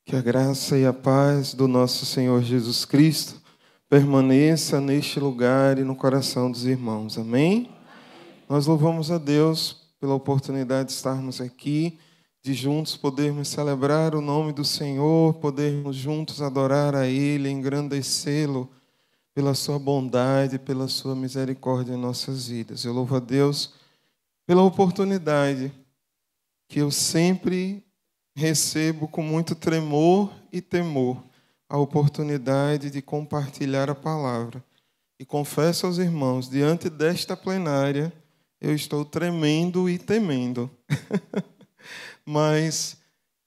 Que a graça e a paz do nosso Senhor Jesus Cristo permaneça neste lugar e no coração dos irmãos. Amém? Nós louvamos a Deus pela oportunidade de estarmos aqui, de juntos podermos celebrar o nome do Senhor, podermos juntos adorar a Ele, engrandecê-lo pela sua bondade, pela sua misericórdia em nossas vidas. Eu louvo a Deus pela oportunidade que eu sempre recebo com muito tremor e temor a oportunidade de compartilhar a palavra. E confesso aos irmãos, diante desta plenária, eu estou tremendo e temendo. Mas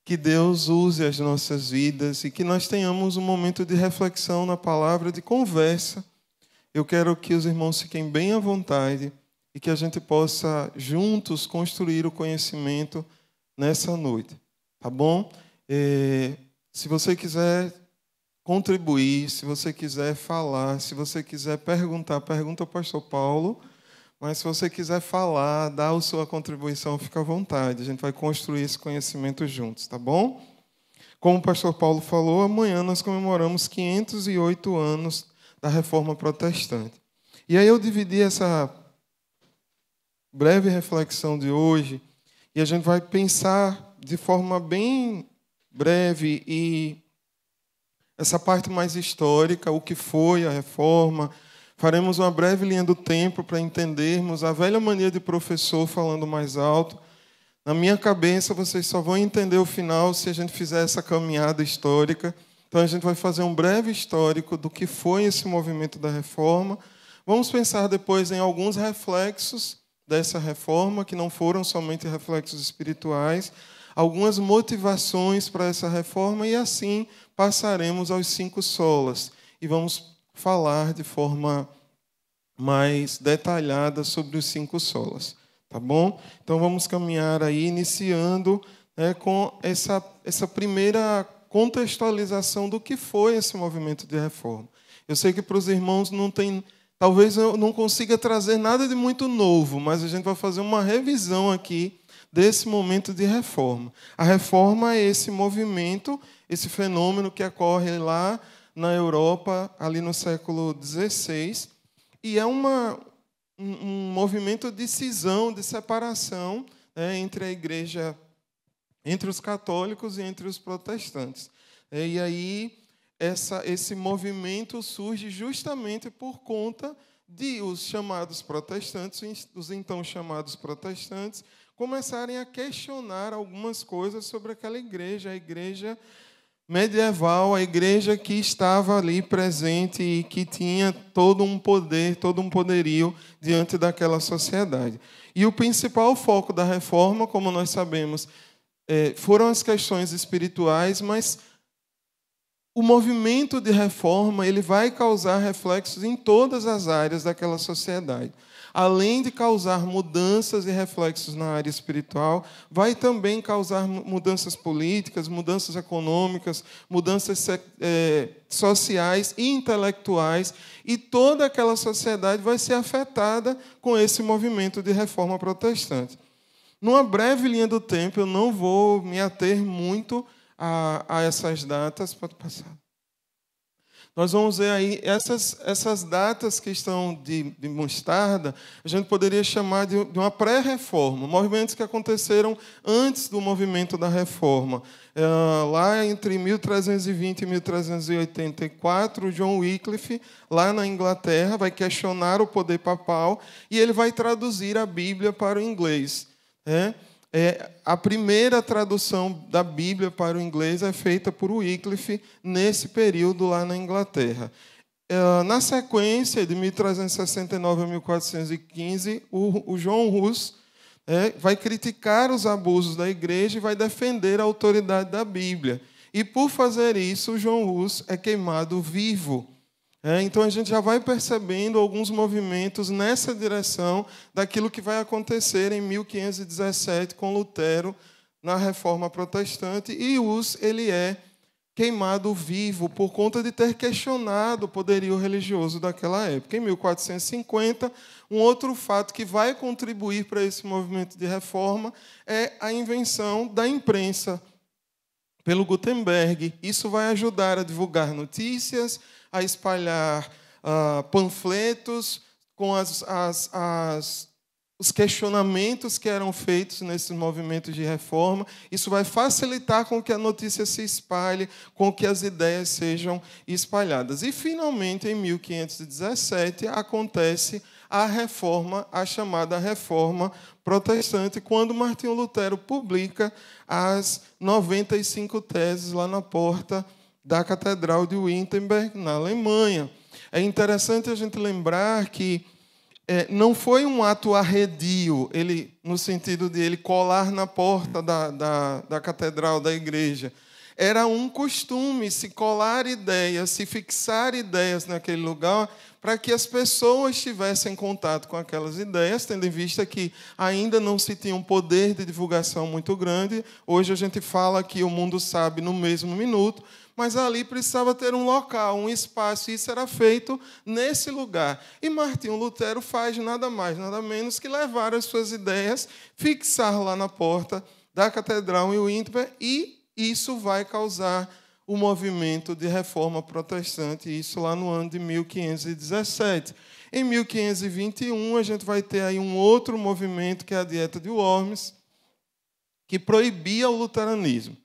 que Deus use as nossas vidas e que nós tenhamos um momento de reflexão na palavra, de conversa. Eu quero que os irmãos fiquem bem à vontade e que a gente possa juntos construir o conhecimento nessa noite. Tá bom? Se você quiser contribuir, se você quiser falar, se você quiser perguntar, pergunta ao pastor Paulo. Mas se você quiser falar, dar a sua contribuição, fica à vontade. A gente vai construir esse conhecimento juntos, tá bom? Como o pastor Paulo falou, amanhã nós comemoramos 508 anos da Reforma Protestante. E aí eu dividi essa breve reflexão de hoje e a gente vai pensar de forma bem breve e essa parte mais histórica, o que foi a reforma. Faremos uma breve linha do tempo para entendermos a velha mania de professor falando mais alto. Na minha cabeça, vocês só vão entender o final se a gente fizer essa caminhada histórica. Então, a gente vai fazer um breve histórico do que foi esse movimento da reforma. Vamos pensar depois em alguns reflexos dessa reforma, que não foram somente reflexos espirituais, algumas motivações para essa reforma e assim passaremos aos 5 solas e vamos falar de forma mais detalhada sobre os 5 solas, tá bom? Então vamos caminhar aí iniciando com essa primeira contextualização do que foi esse movimento de reforma. Eu sei que para os irmãos não tem, talvez eu não consiga trazer nada de muito novo, mas a gente vai fazer uma revisão aqui desse momento de reforma. A reforma é esse movimento, esse fenômeno que ocorre lá na Europa, ali no século XVI, e é um movimento de cisão, de separação entre a igreja, entre os católicos e entre os protestantes. E aí esse movimento surge justamente por conta de os chamados protestantes, os então chamados protestantes, começarem a questionar algumas coisas sobre aquela igreja, a igreja medieval, a igreja que estava ali presente e que tinha todo um poder, todo um poderio diante daquela sociedade. E o principal foco da reforma, como nós sabemos, foram as questões espirituais, mas o movimento de reforma ele vai causar reflexos em todas as áreas daquela sociedade. Além de causar mudanças e reflexos na área espiritual, vai também causar mudanças políticas, mudanças econômicas, mudanças sociais e intelectuais, e toda aquela sociedade vai ser afetada com esse movimento de reforma protestante. Numa breve linha do tempo, eu não vou me ater muito a essas datas. Pode passar. Nós vamos ver aí essas datas que estão de mostarda, a gente poderia chamar de uma pré-reforma, movimentos que aconteceram antes do movimento da reforma. Lá entre 1320 e 1384, John Wycliffe, lá na Inglaterra, vai questionar o poder papal e ele vai traduzir a Bíblia para o inglês. A primeira tradução da Bíblia para o inglês é feita por Wycliffe nesse período lá na Inglaterra. Na sequência, de 1369 a 1415, o John Hus vai criticar os abusos da igreja e vai defender a autoridade da Bíblia. E, por fazer isso, o John Hus é queimado vivo. Então, a gente já vai percebendo alguns movimentos nessa direção daquilo que vai acontecer em 1517 com Lutero na Reforma Protestante. E Hus ele é queimado vivo por conta de ter questionado o poderio religioso daquela época. Em 1450, um outro fato que vai contribuir para esse movimento de reforma é a invenção da imprensa pelo Gutenberg. Isso vai ajudar a divulgar notícias, a espalhar panfletos com os questionamentos que eram feitos nesses movimentos de reforma. Isso vai facilitar com que a notícia se espalhe, com que as ideias sejam espalhadas. E, finalmente, em 1517, acontece a reforma, a chamada Reforma Protestante, quando Martinho Lutero publica as 95 teses lá na porta da Catedral de Wittenberg, na Alemanha. É interessante a gente lembrar que não foi um ato arredio, no sentido de ele colar na porta da catedral, da igreja. Era um costume se colar ideias, se fixar ideias naquele lugar, para que as pessoas tivessem contato com aquelas ideias, tendo em vista que ainda não se tinha um poder de divulgação muito grande. Hoje a gente fala que o mundo sabe no mesmo minuto, mas ali precisava ter um local, um espaço, e isso era feito nesse lugar. E Martinho Lutero faz nada mais, nada menos que levar as suas ideias, fixar lá na porta da catedral em Wittenberg, e isso vai causar o movimento de reforma protestante, isso lá no ano de 1517. Em 1521, a gente vai ter aí um outro movimento, que é a Dieta de Worms, que proibia o luteranismo.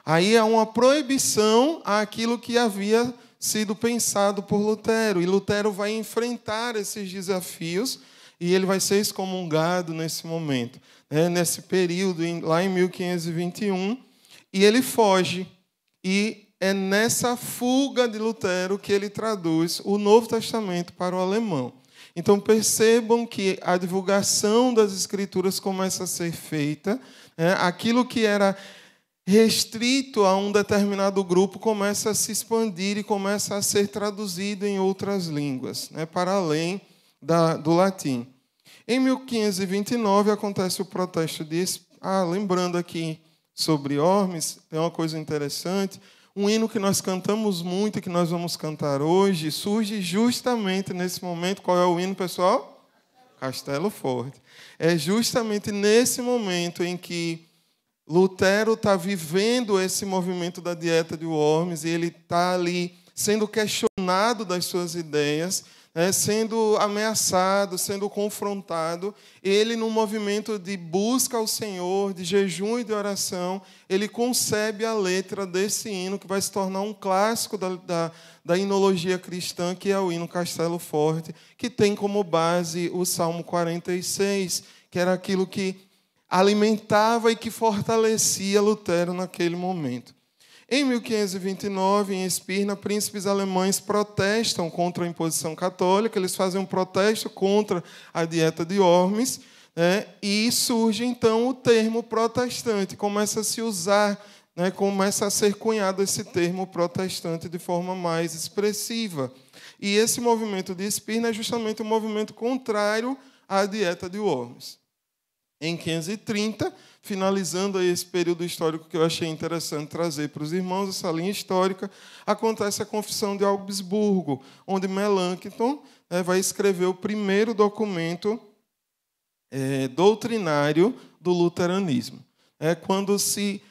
Aí é uma proibição àquilo que havia sido pensado por Lutero. E Lutero vai enfrentar esses desafios e ele vai ser excomungado nesse momento, nesse período, lá em 1521. E ele foge. E é nessa fuga de Lutero que ele traduz o Novo Testamento para o alemão. Então, percebam que a divulgação das Escrituras começa a ser feita. Aquilo que era restrito a um determinado grupo começa a se expandir e começa a ser traduzido em outras línguas, para além do latim. Em 1529 acontece o protesto de... lembrando aqui sobre Worms, tem uma coisa interessante. Um hino que nós cantamos muito e que nós vamos cantar hoje surge justamente nesse momento. Qual é o hino, pessoal? Castelo Forte. É justamente nesse momento em que Lutero está vivendo esse movimento da Dieta de Worms, e ele está ali sendo questionado das suas ideias, sendo ameaçado, sendo confrontado. Ele, num movimento de busca ao Senhor, de jejum e de oração, ele concebe a letra desse hino, que vai se tornar um clássico da hinologia cristã, que é o hino Castelo Forte, que tem como base o Salmo 46, que era aquilo que alimentava e que fortalecia Lutero naquele momento. Em 1529, em Espirna, príncipes alemães protestam contra a imposição católica, eles fazem um protesto contra a Dieta de Worms, e surge, então, o termo protestante, começa a se usar, começa a ser cunhado esse termo protestante de forma mais expressiva. E esse movimento de Espirna é justamente um movimento contrário à Dieta de Worms. Em 1530, finalizando aí esse período histórico que eu achei interessante trazer para os irmãos, essa linha histórica, acontece a Confissão de Augsburgo, onde Melanchthon vai escrever o primeiro documento doutrinário do luteranismo. É quando se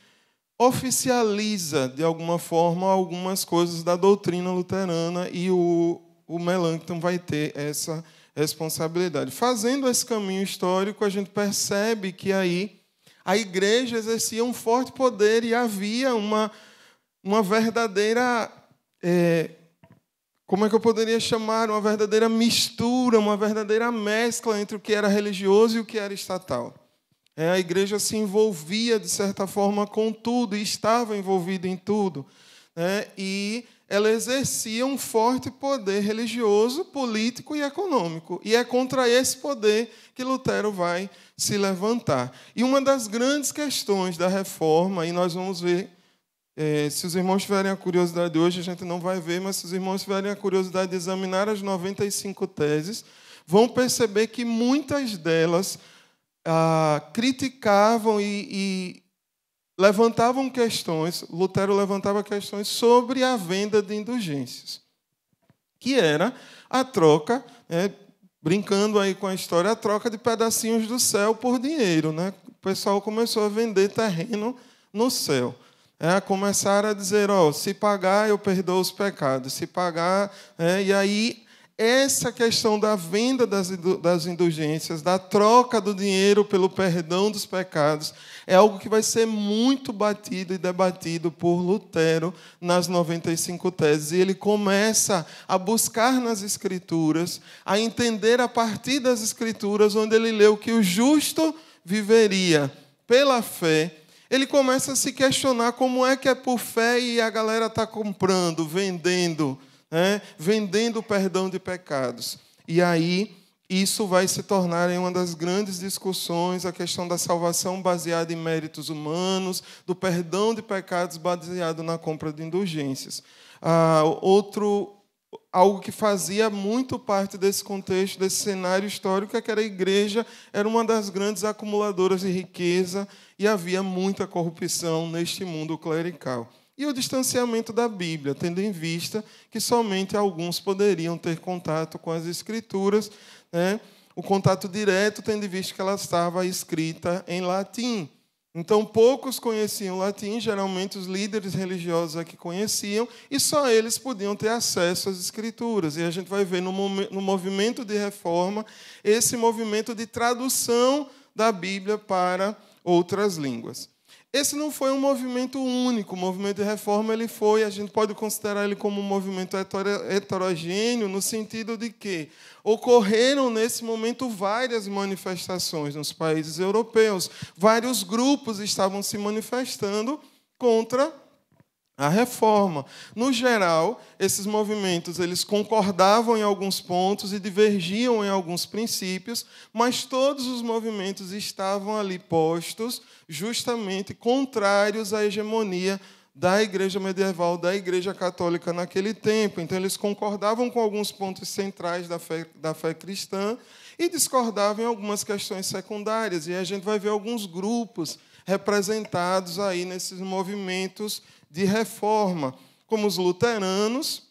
oficializa, de alguma forma, algumas coisas da doutrina luterana, e o Melanchthon vai ter essa responsabilidade. Fazendo esse caminho histórico, a gente percebe que aí a igreja exercia um forte poder e havia uma verdadeira... como é que eu poderia chamar? Uma verdadeira mistura, uma verdadeira mescla entre o que era religioso e o que era estatal. A igreja se envolvia, de certa forma, com tudo, e estava envolvida em tudo. E ela exercia um forte poder religioso, político e econômico. E é contra esse poder que Lutero vai se levantar. E uma das grandes questões da reforma, e nós vamos ver, se os irmãos tiverem a curiosidade hoje, a gente não vai ver, mas se os irmãos tiverem a curiosidade de examinar as 95 teses, vão perceber que muitas delas criticavam e levantavam questões, Lutero levantava questões sobre a venda de indulgências, que era a troca, brincando aí com a história, a troca de pedacinhos do céu por dinheiro. O pessoal começou a vender terreno no céu. Começaram a dizer, se pagar, eu perdoo os pecados. Se pagar... E aí, essa questão da venda das indulgências, da troca do dinheiro pelo perdão dos pecados, é algo que vai ser muito batido e debatido por Lutero nas 95 teses. E ele começa a buscar nas Escrituras, a entender a partir das Escrituras, onde ele leu que o justo viveria pela fé. Ele começa a se questionar como é que é por fé e a galera está comprando, vendendo o perdão de pecados. E aí, isso vai se tornar uma das grandes discussões, a questão da salvação baseada em méritos humanos, do perdão de pecados baseado na compra de indulgências. Algo que fazia muito parte desse contexto, desse cenário histórico, é que a igreja era uma das grandes acumuladoras de riqueza e havia muita corrupção neste mundo clerical. E o distanciamento da Bíblia, tendo em vista que somente alguns poderiam ter contato com as Escrituras, o contato direto, tendo em vista que ela estava escrita em latim. Então, poucos conheciam latim, geralmente os líderes religiosos aqui conheciam, e só eles podiam ter acesso às Escrituras. E a gente vai ver no movimento de reforma, esse movimento de tradução da Bíblia para outras línguas. Esse não foi um movimento único. O movimento de reforma a gente pode considerar ele como um movimento heterogêneo, no sentido de que ocorreram nesse momento várias manifestações nos países europeus. Vários grupos estavam se manifestando contra a reforma. No geral, esses movimentos eles concordavam em alguns pontos e divergiam em alguns princípios, mas todos os movimentos estavam ali postos justamente contrários à hegemonia da igreja medieval, da igreja católica naquele tempo. Então, eles concordavam com alguns pontos centrais da fé cristã e discordavam em algumas questões secundárias. E a gente vai ver alguns grupos representados aí nesses movimentos de reforma, como os luteranos,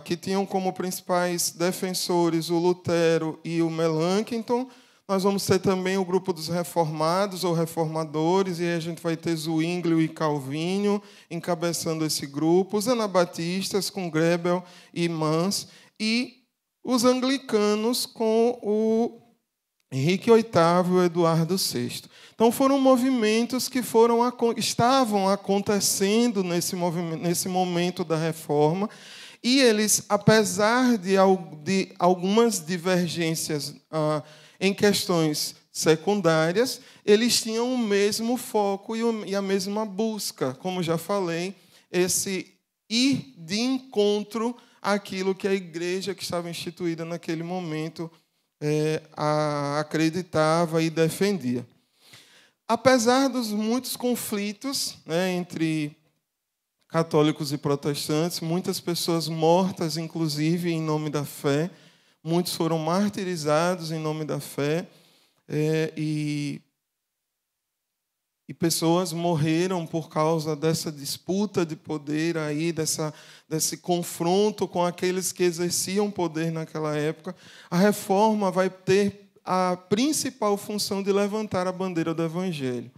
que tinham como principais defensores o Lutero e o Melanchthon. Nós vamos ter também o grupo dos reformados ou reformadores, e aí a gente vai ter Zwinglio e Calvino encabeçando esse grupo, os anabatistas com Grebel e Mans, e os anglicanos com o Henrique VIII e o Eduardo VI. Então, foram movimentos que estavam acontecendo nesse momento da reforma, e eles, apesar de algumas divergências em questões secundárias, eles tinham o mesmo foco e a mesma busca, como já falei, esse ir de encontro àquilo que a igreja que estava instituída naquele momento acreditava e defendia. Apesar dos muitos conflitos entre católicos e protestantes, muitas pessoas mortas, inclusive, em nome da fé, muitos foram martirizados em nome da fé, e pessoas morreram por causa dessa disputa de poder, aí, desse confronto com aqueles que exerciam poder naquela época. A reforma vai ter a principal função de levantar a bandeira do Evangelho.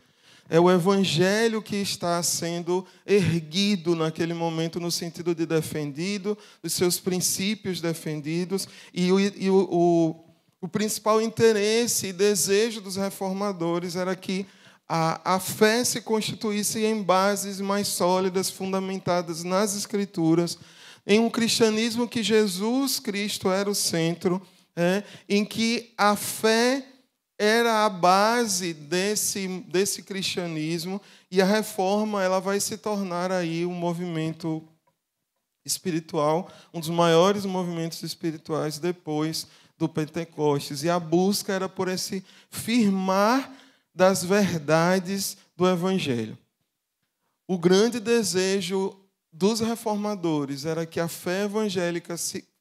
É o Evangelho que está sendo erguido naquele momento, no sentido de defendido, os seus princípios defendidos, e o principal interesse e desejo dos reformadores era que a fé se constituísse em bases mais sólidas, fundamentadas nas Escrituras, em um cristianismo que Jesus Cristo era o centro, em que a fé era a base desse cristianismo, e a reforma ela vai se tornar aí um movimento espiritual, um dos maiores movimentos espirituais depois do Pentecostes. E a busca era por esse firmar das verdades do Evangelho. O grande desejo dos reformadores era que a fé evangélica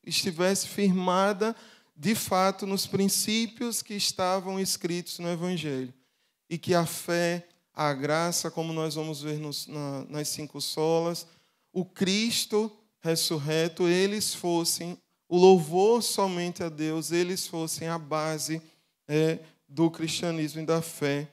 estivesse firmada de fato nos princípios que estavam escritos no Evangelho, e que a fé, a graça, como nós vamos ver nas 5 solas, o Cristo ressurreto, eles fossem, o louvor somente a Deus, eles fossem a base do cristianismo e da fé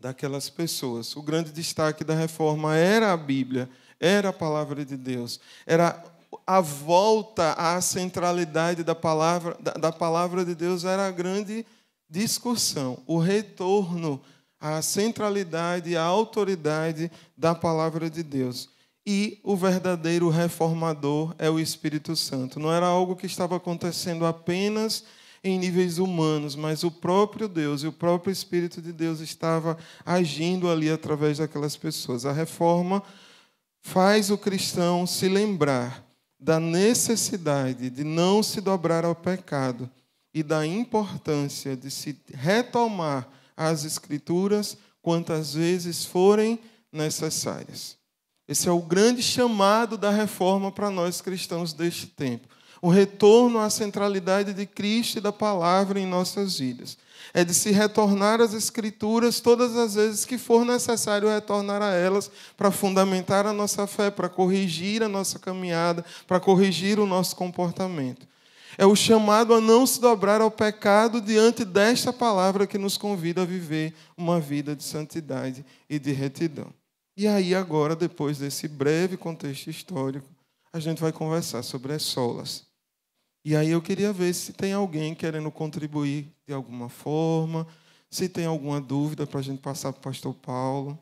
daquelas pessoas. O grande destaque da reforma era a Bíblia, era a palavra de Deus, era a volta à centralidade da palavra de Deus, era a grande discussão, o retorno à centralidade e à autoridade da palavra de Deus. E o verdadeiro reformador é o Espírito Santo. Não era algo que estava acontecendo apenas em níveis humanos, mas o próprio Deus e o próprio Espírito de Deus estava agindo ali através daquelas pessoas. A reforma faz o cristão se lembrar da necessidade de não se dobrar ao pecado e da importância de se retomar as Escrituras quantas vezes forem necessárias. Esse é o grande chamado da reforma para nós cristãos deste tempo. O retorno à centralidade de Cristo e da palavra em nossas vidas. É de se retornar às Escrituras todas as vezes que for necessário retornar a elas para fundamentar a nossa fé, para corrigir a nossa caminhada, para corrigir o nosso comportamento. É o chamado a não se dobrar ao pecado diante desta palavra que nos convida a viver uma vida de santidade e de retidão. E aí agora, depois desse breve contexto histórico, a gente vai conversar sobre as solas. E aí eu queria ver se tem alguém querendo contribuir de alguma forma, se tem alguma dúvida para a gente passar para o pastor Paulo.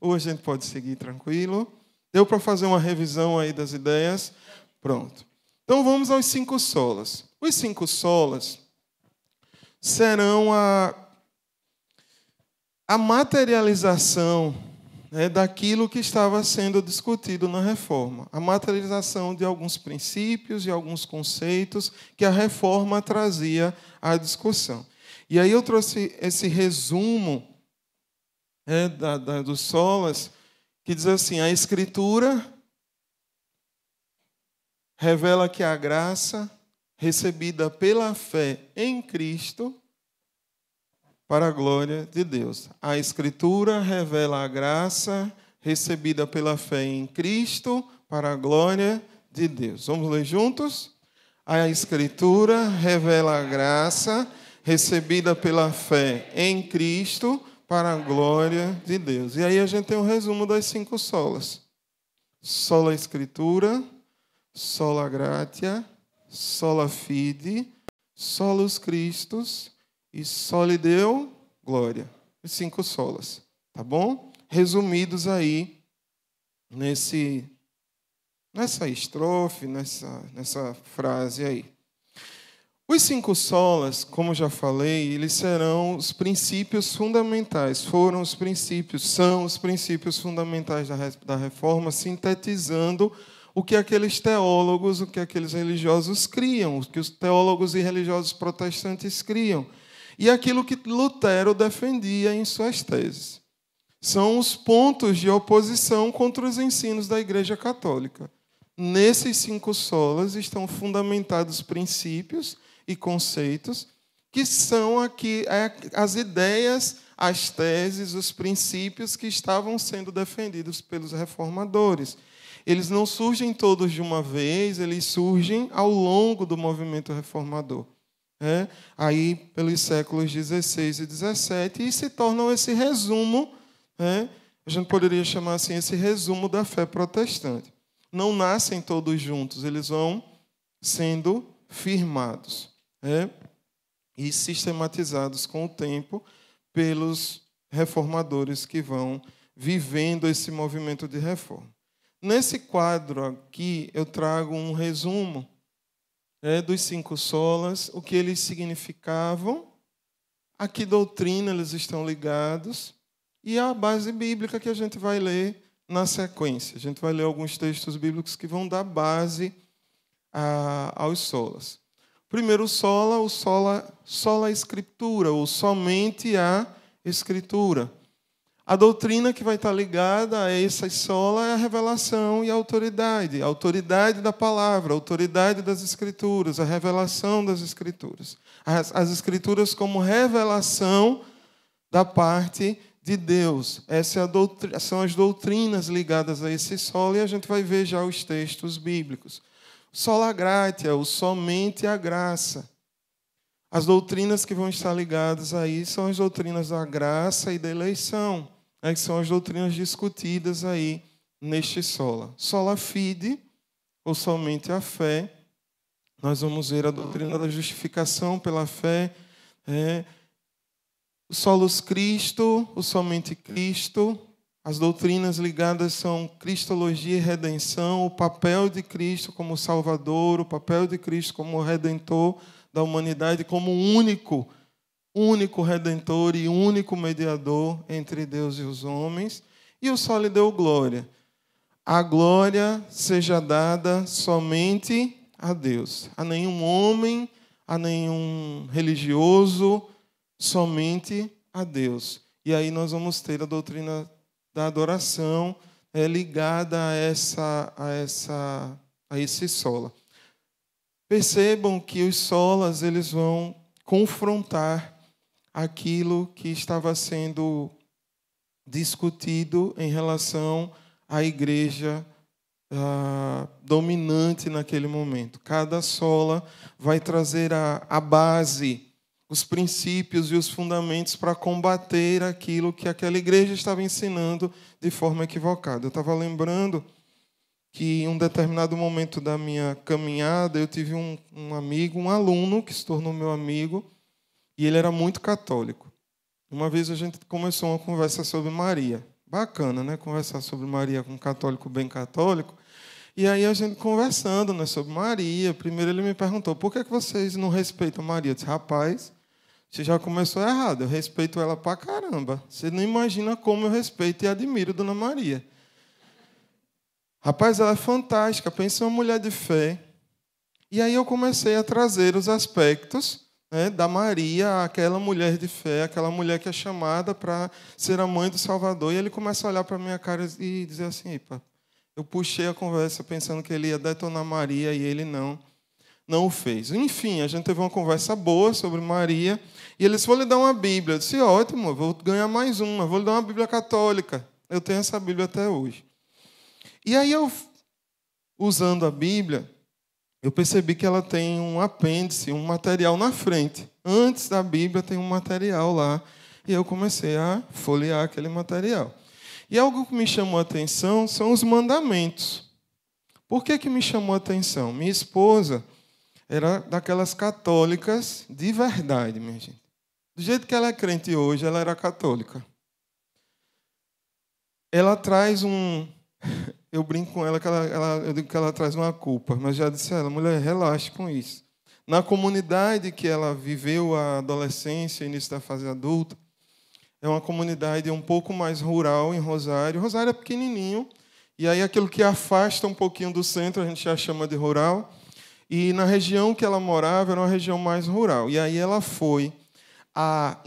Ou a gente pode seguir tranquilo. Deu para fazer uma revisão aí das ideias? Pronto. Então vamos aos 5 solas. Os 5 solas serão a materialização daquilo que estava sendo discutido na reforma. A materialização de alguns princípios e alguns conceitos que a reforma trazia à discussão. E aí eu trouxe esse resumo dos solas, que diz assim: a Escritura revela que a graça recebida pela fé em Cristo para a glória de Deus. A Escritura revela a graça recebida pela fé em Cristo para a glória de Deus. Vamos ler juntos? A Escritura revela a graça recebida pela fé em Cristo para a glória de Deus. E aí a gente tem um resumo das 5 solas. Sola Escritura, sola gratia, sola fide, solus Christus e soli Deo glória. Os 5 solas, tá bom? Resumidos aí nessa estrofe, nessa frase aí. Os 5 solas, como já falei, eles serão os princípios fundamentais, são os princípios fundamentais da reforma, sintetizando o que aqueles teólogos, o que aqueles religiosos criam, o que os teólogos e religiosos protestantes criam, e aquilo que Lutero defendia em suas teses. São os pontos de oposição contra os ensinos da Igreja Católica. Nesses 5 solas estão fundamentados princípios e conceitos que são aqui as ideias, as teses, os princípios que estavam sendo defendidos pelos reformadores. Eles não surgem todos de uma vez, eles surgem ao longo do movimento reformador. Aí pelos séculos XVI e XVII, e se tornam esse resumo, a gente poderia chamar assim, esse resumo da fé protestante. Não nascem todos juntos, eles vão sendo firmados e sistematizados com o tempo pelos reformadores que vão vivendo esse movimento de reforma. Nesse quadro aqui, eu trago um resumo dos 5 solas, o que eles significavam, a que doutrina eles estão ligados e a base bíblica que a gente vai ler na sequência. A gente vai ler alguns textos bíblicos que vão dar base aos solas. Primeiro sola, o sola Escritura, ou somente a Escritura. A doutrina que vai estar ligada a essa sola é a revelação e a autoridade da palavra, a autoridade das Escrituras, a revelação das Escrituras. As Escrituras como revelação da parte de Deus. Essas são as doutrinas ligadas a esse sola, e a gente vai ver já os textos bíblicos. Sola gratia, o somente a graça. As doutrinas que vão estar ligadas aí são as doutrinas da graça e da eleição, que são as doutrinas discutidas aí neste sola. Sola fide, ou somente a fé. Nós vamos ver a doutrina da justificação pela fé, o solos Cristo, o somente Cristo. As doutrinas ligadas são cristologia e redenção, o papel de Cristo como Salvador, o papel de Cristo como Redentor da humanidade, como único Redentor e único mediador entre Deus e os homens. E o só lhe deu glória. A glória seja dada somente a Deus, a nenhum homem, a nenhum religioso, somente a Deus. E aí nós vamos ter a doutrina da adoração ligada a esse sola. Percebam que os solas eles vão confrontar aquilo que estava sendo discutido em relação à igreja dominante naquele momento. Cada sola vai trazer a base, os princípios e os fundamentos para combater aquilo que aquela igreja estava ensinando de forma equivocada. Eu estava lembrando que em um determinado momento da minha caminhada, eu tive um amigo, um aluno, que se tornou meu amigo, e ele era muito católico. Uma vez a gente começou uma conversa sobre Maria. Bacana, né? Conversar sobre Maria com um católico bem católico. E aí a gente conversando, né, sobre Maria. Primeiro ele me perguntou, por que vocês não respeitam Maria? Eu disse, rapaz, você já começou errado. Eu respeito ela pra caramba. Você não imagina como eu respeito e admiro Dona Maria. Rapaz, ela é fantástica. Pensa em uma mulher de fé. E aí eu comecei a trazer os aspectos, né, da Maria, aquela mulher de fé, aquela mulher que é chamada para ser a mãe do Salvador. E ele começa a olhar para a minha cara e dizer assim, epa, eu puxei a conversa pensando que ele ia detonar Maria e ele não o fez. Enfim, a gente teve uma conversa boa sobre Maria e ele disse, vou lhe dar uma Bíblia. Eu disse, ótimo, eu vou ganhar mais uma, vou lhe dar uma Bíblia católica. Eu tenho essa Bíblia até hoje. E aí eu, usando a Bíblia, eu percebi que ela tem um apêndice, um material na frente. Antes da Bíblia tem um material lá. E eu comecei a folhear aquele material. E algo que me chamou a atenção são os mandamentos. Por que me chamou a atenção? Minha esposa era daquelas católicas de verdade, minha gente. Do jeito que ela é crente hoje, ela era católica. Ela traz eu brinco com ela, eu digo que ela traz uma culpa, mas já disse a ela, mulher, relaxe com isso. Na comunidade que ela viveu a adolescência, início da fase adulta, é uma comunidade um pouco mais rural em Rosário. Rosário é pequenininho, e aí aquilo que afasta um pouquinho do centro, a gente já chama de rural. E na região que ela morava, era uma região mais rural. E aí ela foi a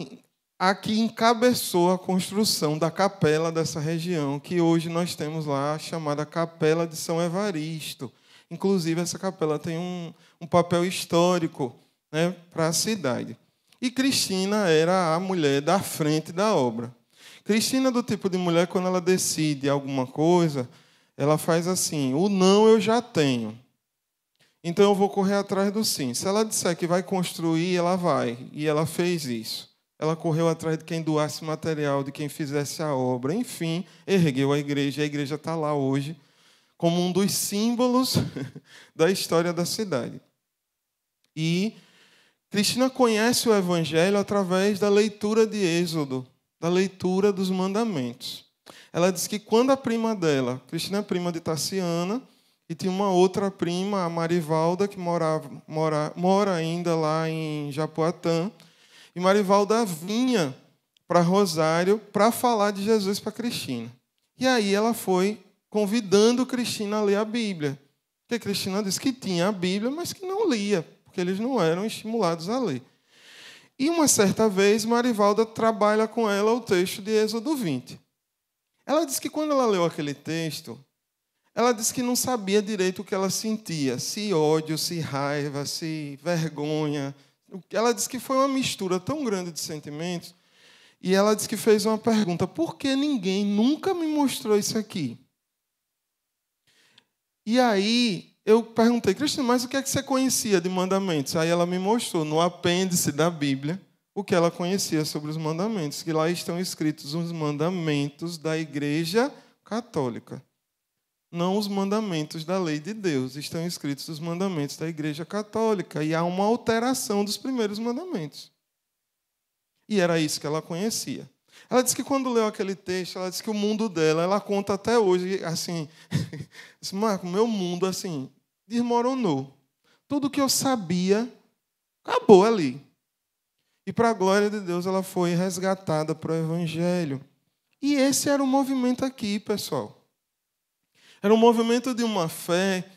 que encabeçou a construção da capela dessa região, que hoje nós temos lá, chamada Capela de São Evaristo. Inclusive, essa capela tem um papel histórico, né, para a cidade. E Cristina era a mulher da frente da obra. Cristina é do tipo de mulher, quando ela decide alguma coisa, ela faz assim, o não eu já tenho. Então eu vou correr atrás do sim. Se ela disser que vai construir, ela vai. E ela fez isso. Ela correu atrás de quem doasse material, de quem fizesse a obra. Enfim, ergueu a igreja. A igreja está lá hoje como um dos símbolos da história da cidade. E Cristina conhece o Evangelho através da leitura de Êxodo, da leitura dos mandamentos. Ela diz que quando a prima dela, Cristina é prima de Tassiana, e tinha uma outra prima, a Marivalda, que mora ainda lá em Japoatã. E Marivalda vinha para Rosário para falar de Jesus para Cristina. E aí ela foi convidando Cristina a ler a Bíblia. Porque Cristina disse que tinha a Bíblia, mas que não lia, porque eles não eram estimulados a ler. E uma certa vez, Marivalda trabalha com ela o texto de Êxodo 20. Ela disse que quando ela leu aquele texto, ela disse que não sabia direito o que ela sentia, se ódio, se raiva, se vergonha. Ela disse que foi uma mistura tão grande de sentimentos. E ela disse que fez uma pergunta, por que ninguém nunca me mostrou isso aqui? E aí eu perguntei, Cristina, mas o que é que você conhecia de mandamentos? Aí ela me mostrou no apêndice da Bíblia o que ela conhecia sobre os mandamentos, que lá estão escritos os mandamentos da Igreja Católica. Não os mandamentos da lei de Deus, estão escritos os mandamentos da Igreja Católica. E há uma alteração dos primeiros mandamentos. E era isso que ela conhecia. Ela disse que quando leu aquele texto, ela disse que o mundo dela, ela conta até hoje, assim, disse, Marco, meu mundo, assim, desmoronou. Tudo que eu sabia, acabou ali. E, para a glória de Deus, ela foi resgatada para o Evangelho. E esse era o movimento aqui, pessoal. Era um movimento de uma fé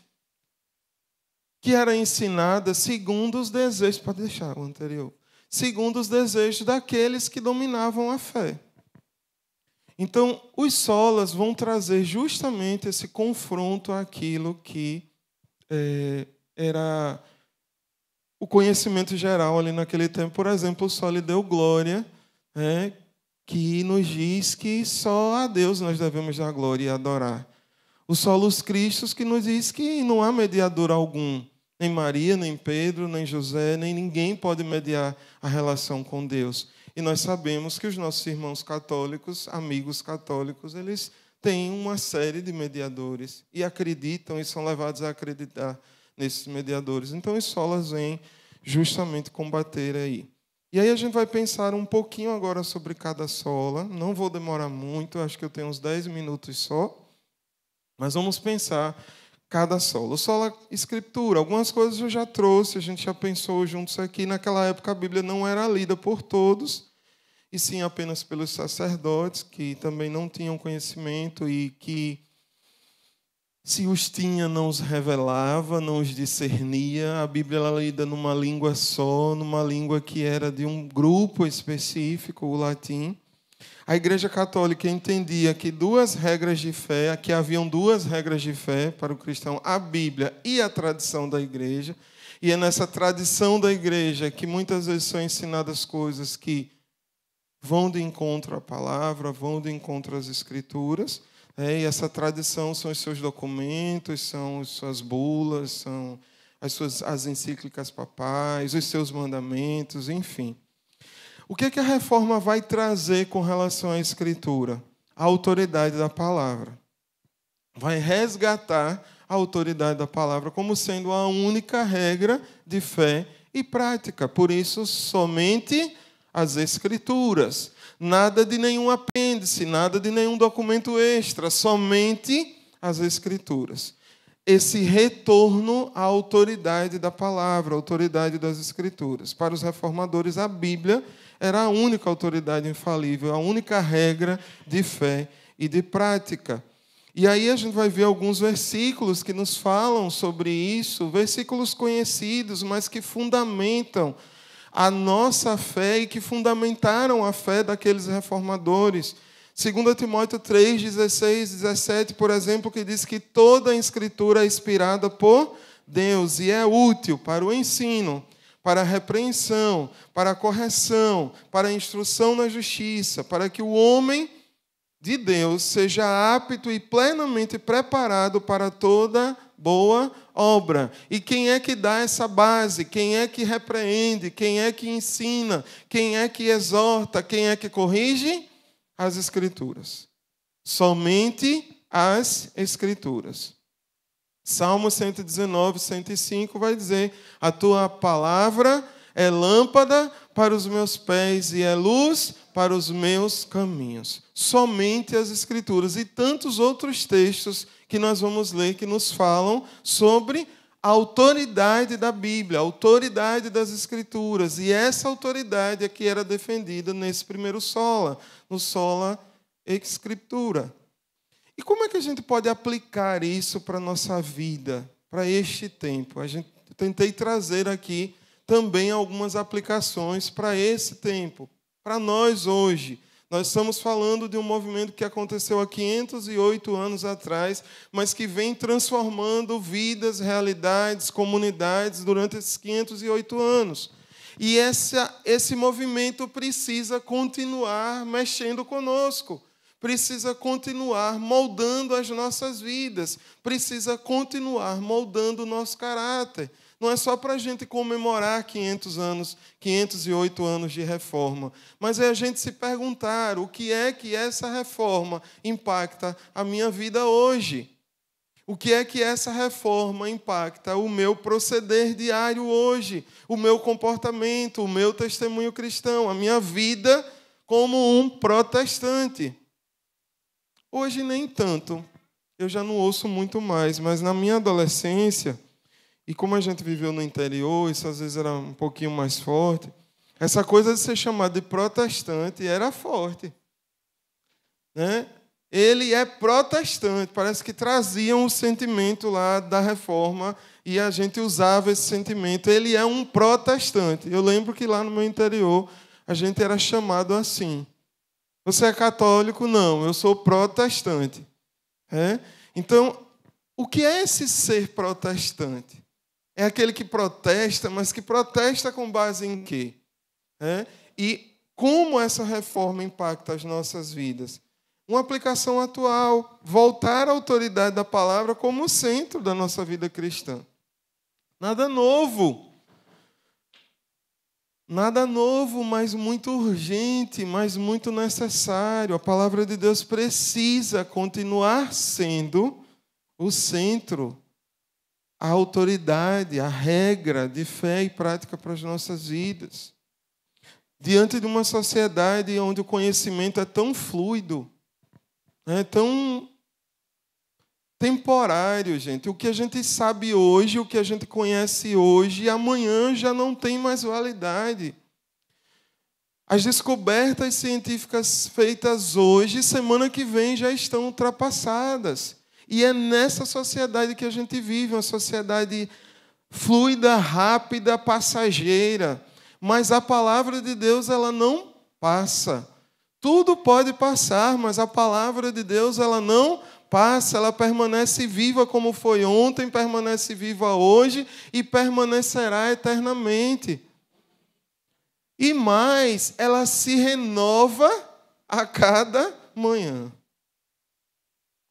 que era ensinada segundo os desejos, pode deixar o anterior, segundo os desejos daqueles que dominavam a fé. Então, os solas vão trazer justamente esse confronto àquilo que era o conhecimento geral ali naquele tempo. Por exemplo, o Soli Deo Glória, que nos diz que só a Deus nós devemos dar glória e adorar. O Solus Christus, que nos diz que não há mediador algum, nem Maria, nem Pedro, nem José, nem ninguém pode mediar a relação com Deus. E nós sabemos que os nossos irmãos católicos, amigos católicos, eles têm uma série de mediadores e acreditam e são levados a acreditar nesses mediadores. Então, os solas vêm justamente combater aí. E aí a gente vai pensar um pouquinho agora sobre cada sola. Não vou demorar muito, acho que eu tenho uns 10 minutos só. Mas vamos pensar cada sola. O sola escritura, algumas coisas eu já trouxe, a gente já pensou juntos aqui. Naquela época a Bíblia não era lida por todos, e sim apenas pelos sacerdotes, que também não tinham conhecimento e que, se os tinha, não os revelava, não os discernia. A Bíblia era lida numa língua só, numa língua que era de um grupo específico, o latim. A Igreja Católica entendia que haviam duas regras de fé para o cristão, a Bíblia e a tradição da Igreja. E é nessa tradição da Igreja que muitas vezes são ensinadas coisas que vão de encontro à palavra, vão de encontro às Escrituras. E essa tradição são os seus documentos, são as suas bulas, são as encíclicas papais, os seus mandamentos, enfim. O que a reforma vai trazer com relação à Escritura? A autoridade da palavra. Vai resgatar a autoridade da palavra como sendo a única regra de fé e prática. Por isso, somente as Escrituras. Nada de nenhum apêndice, nada de nenhum documento extra, somente as Escrituras. Esse retorno à autoridade da palavra, à autoridade das Escrituras. Para os reformadores, a Bíblia era a única autoridade infalível, a única regra de fé e de prática. E aí a gente vai ver alguns versículos que nos falam sobre isso, versículos conhecidos, mas que fundamentam a nossa fé e que fundamentaram a fé daqueles reformadores. 2 Timóteo 3, 16, 17, por exemplo, que diz que toda a Escritura é inspirada por Deus e é útil para o ensino, para a repreensão, para a correção, para a instrução na justiça, para que o homem de Deus seja apto e plenamente preparado para toda boa obra. E quem é que dá essa base? Quem é que repreende? Quem é que ensina? Quem é que exorta? Quem é que corrige? As Escrituras. Somente as Escrituras. Salmo 119, 105 vai dizer: a tua palavra é lâmpada para os meus pés e é luz para os meus caminhos. Somente as Escrituras. E tantos outros textos que nós vamos ler que nos falam sobre a autoridade da Bíblia, a autoridade das Escrituras. E essa autoridade é que era defendida nesse primeiro sola, no sola Scriptura. E como é que a gente pode aplicar isso para a nossa vida, para este tempo? Eu tentei trazer aqui também algumas aplicações para esse tempo, para nós hoje. Nós estamos falando de um movimento que aconteceu há 508 anos atrás, mas que vem transformando vidas, realidades, comunidades durante esses 508 anos. E esse movimento precisa continuar mexendo conosco. precisa continuar moldando as nossas vidas, precisa continuar moldando o nosso caráter. Não é só para a gente comemorar 508 anos de reforma, mas é a gente se perguntar o que é que essa reforma impacta a minha vida hoje. O que é que essa reforma impacta o meu proceder diário hoje, o meu comportamento, o meu testemunho cristão, a minha vida como um protestante. Hoje nem tanto, eu já não ouço muito mais, mas na minha adolescência, e como a gente viveu no interior, isso às vezes era um pouquinho mais forte, essa coisa de ser chamado de protestante era forte, né? Ele é protestante, parece que traziam o sentimento lá da reforma e a gente usava esse sentimento. Ele é um protestante. Eu lembro que lá no meu interior a gente era chamado assim. Você é católico? Não, eu sou protestante. Então, o que é esse ser protestante? É aquele que protesta, mas que protesta com base em quê? E como essa reforma impacta as nossas vidas? Uma aplicação atual, voltar à autoridade da palavra como o centro da nossa vida cristã. Nada novo. Nada novo, mas muito urgente, mas muito necessário. A palavra de Deus precisa continuar sendo o centro, a autoridade, a regra de fé e prática para as nossas vidas. Diante de uma sociedade onde o conhecimento é tão fluido, é tão temporário, gente. O que a gente sabe hoje, o que a gente conhece hoje, amanhã já não tem mais validade. As descobertas científicas feitas hoje, semana que vem, já estão ultrapassadas. E é nessa sociedade que a gente vive, uma sociedade fluida, rápida, passageira. Mas a palavra de Deus, ela não passa. Tudo pode passar, mas a palavra de Deus, ela não passa, ela permanece viva como foi ontem, permanece viva hoje e permanecerá eternamente. E mais, ela se renova a cada manhã.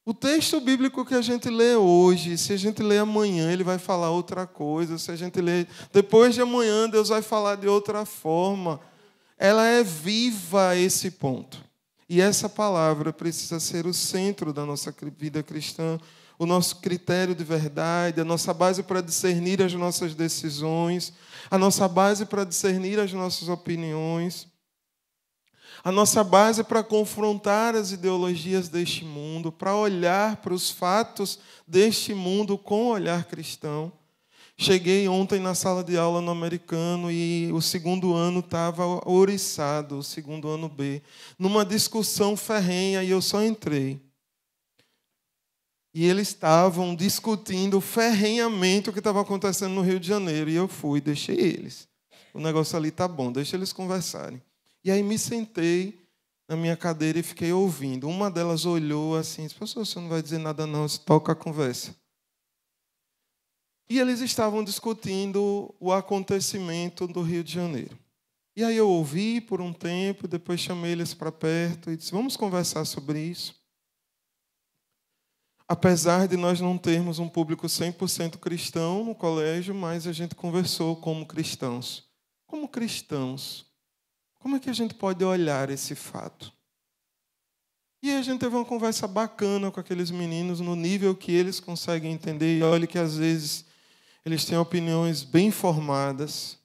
O texto bíblico que a gente lê hoje, se a gente lê amanhã, ele vai falar outra coisa. Se a gente lê depois de amanhã, Deus vai falar de outra forma. Ela é viva a esse ponto. E essa palavra precisa ser o centro da nossa vida cristã, o nosso critério de verdade, a nossa base para discernir as nossas decisões, a nossa base para discernir as nossas opiniões, a nossa base para confrontar as ideologias deste mundo, para olhar para os fatos deste mundo com olhar cristão. Cheguei ontem na sala de aula no americano e o segundo ano estava ouriçado, o segundo ano B, numa discussão ferrenha, e eu só entrei. E eles estavam discutindo ferrenhamente o que estava acontecendo no Rio de Janeiro. E eu fui, deixei eles. O negócio ali está bom, deixa eles conversarem. E aí me sentei na minha cadeira e fiquei ouvindo. Uma delas olhou assim, disse: professor, você não vai dizer nada não, você toca a conversa. E eles estavam discutindo o acontecimento do Rio de Janeiro. E aí eu ouvi por um tempo, depois chamei eles para perto e disse: vamos conversar sobre isso. Apesar de nós não termos um público 100% cristão no colégio, mas a gente conversou como cristãos. Como cristãos, como é que a gente pode olhar esse fato? E a gente teve uma conversa bacana com aqueles meninos no nível que eles conseguem entender. E olha que às vezes eles têm opiniões bem formadas.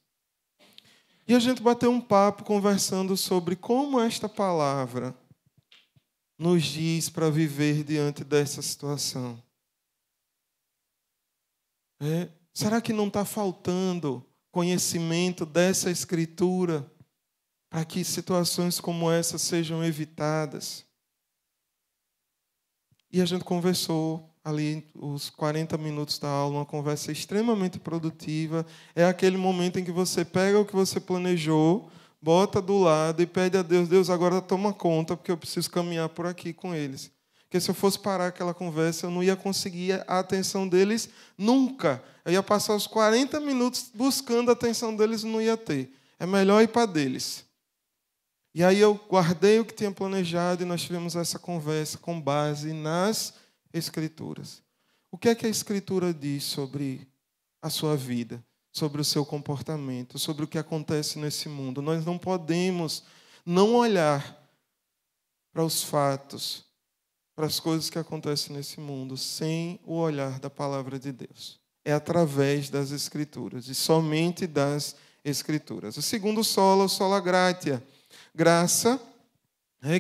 E a gente bateu um papo conversando sobre como esta palavra nos diz para viver diante dessa situação. Será que não está faltando conhecimento dessa Escritura para que situações como essa sejam evitadas? E a gente conversou ali os 40 minutos da aula, uma conversa extremamente produtiva. É aquele momento em que você pega o que você planejou, bota do lado e pede a Deus: Deus, agora toma conta, porque eu preciso caminhar por aqui com eles. Porque se eu fosse parar aquela conversa, eu não ia conseguir a atenção deles nunca. Eu ia passar os 40 minutos buscando a atenção deles e não ia ter. É melhor ir para deles. E aí eu guardei o que tinha planejado e nós tivemos essa conversa com base nas Escrituras. O que é que a Escritura diz sobre a sua vida, sobre o seu comportamento, sobre o que acontece nesse mundo? Nós não podemos não olhar para os fatos, para as coisas que acontecem nesse mundo, sem o olhar da palavra de Deus. É através das Escrituras, e somente das Escrituras. O segundo sola, o sola gratia. Graça,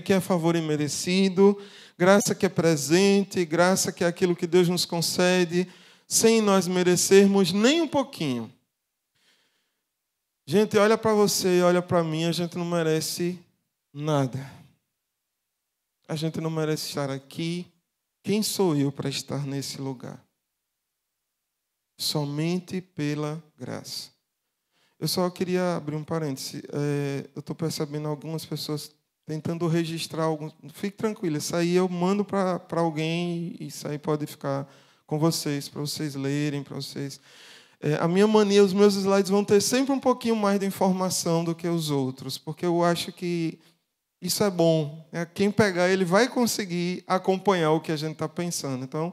que é favor imerecido, graça que é presente, graça que é aquilo que Deus nos concede, sem nós merecermos nem um pouquinho. Gente, olha para você, olha para mim, a gente não merece nada. A gente não merece estar aqui. Quem sou eu para estar nesse lugar? Somente pela graça. Eu só queria abrir um parêntese. Eu estou percebendo algumas pessoas tentando registrar algo. Fique tranquilo, isso aí eu mando para alguém e isso aí pode ficar com vocês, para vocês lerem, para vocês... A minha mania, os meus slides vão ter sempre um pouquinho mais de informação do que os outros, porque eu acho que isso é bom. Quem pegar, ele vai conseguir acompanhar o que a gente está pensando. Então,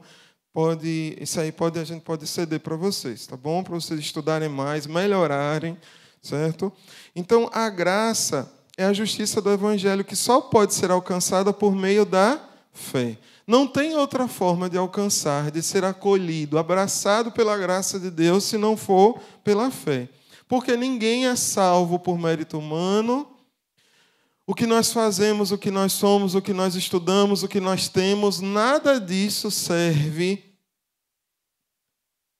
isso aí a gente pode ceder para vocês, tá bom? Para vocês estudarem mais, melhorarem, certo? Então, a graça é a justiça do Evangelho que só pode ser alcançada por meio da fé. Não tem outra forma de alcançar, de ser acolhido, abraçado pela graça de Deus, se não for pela fé. Porque ninguém é salvo por mérito humano. O que nós fazemos, o que nós somos, o que nós estudamos, o que nós temos, nada disso serve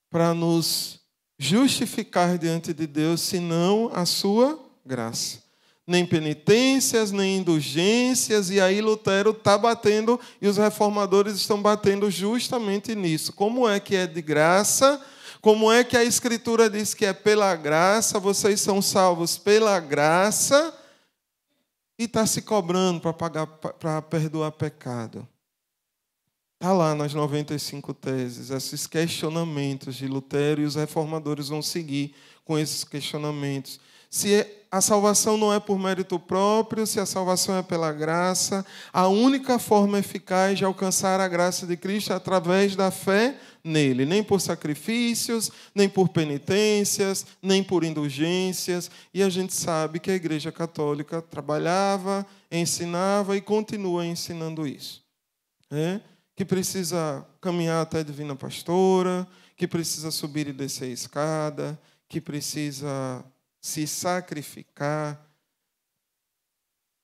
para nos justificar diante de Deus, senão a sua graça. Nem penitências, nem indulgências, e aí Lutero está batendo, e os reformadores estão batendo justamente nisso. Como é que é de graça? Como é que a Escritura diz que é pela graça, vocês são salvos pela graça, e está se cobrando para perdoar pecado? Está lá nas 95 teses, esses questionamentos de Lutero, e os reformadores vão seguir com esses questionamentos. Se a salvação não é por mérito próprio, se a salvação é pela graça, a única forma eficaz de alcançar a graça de Cristo é através da fé nele. Nem por sacrifícios, nem por penitências, nem por indulgências. E a gente sabe que a Igreja Católica trabalhava, ensinava e continua ensinando isso. Que precisa caminhar até a Divina Pastora, que precisa subir e descer a escada, que precisa se sacrificar,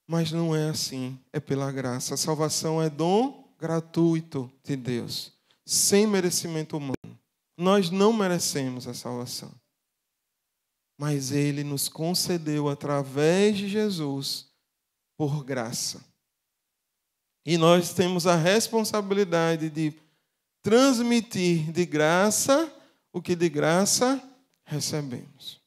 mas não é assim, é pela graça. A salvação é dom gratuito de Deus, sem merecimento humano. Nós não merecemos a salvação, mas Ele nos concedeu através de Jesus por graça. E nós temos a responsabilidade de transmitir de graça o que de graça recebemos.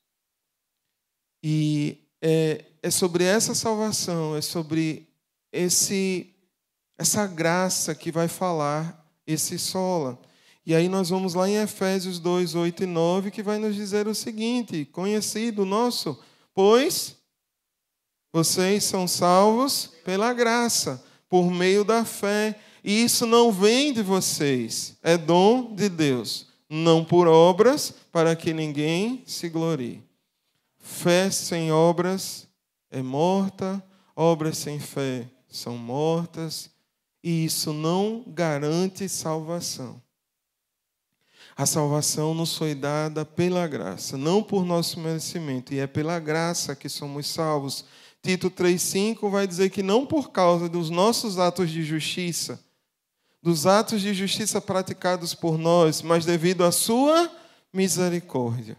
E é sobre essa salvação, é sobre essa graça que vai falar esse sola. E aí nós vamos lá em Efésios 2, 8 e 9, que vai nos dizer o seguinte: conhecido nosso, pois vocês são salvos pela graça, por meio da fé. E isso não vem de vocês, é dom de Deus, não por obras, para que ninguém se glorie. Fé sem obras é morta, obras sem fé são mortas, e isso não garante salvação. A salvação nos foi dada pela graça, não por nosso merecimento, e é pela graça que somos salvos. Tito 3,5 vai dizer que não por causa dos nossos atos de justiça, dos atos de justiça praticados por nós, mas devido à sua misericórdia.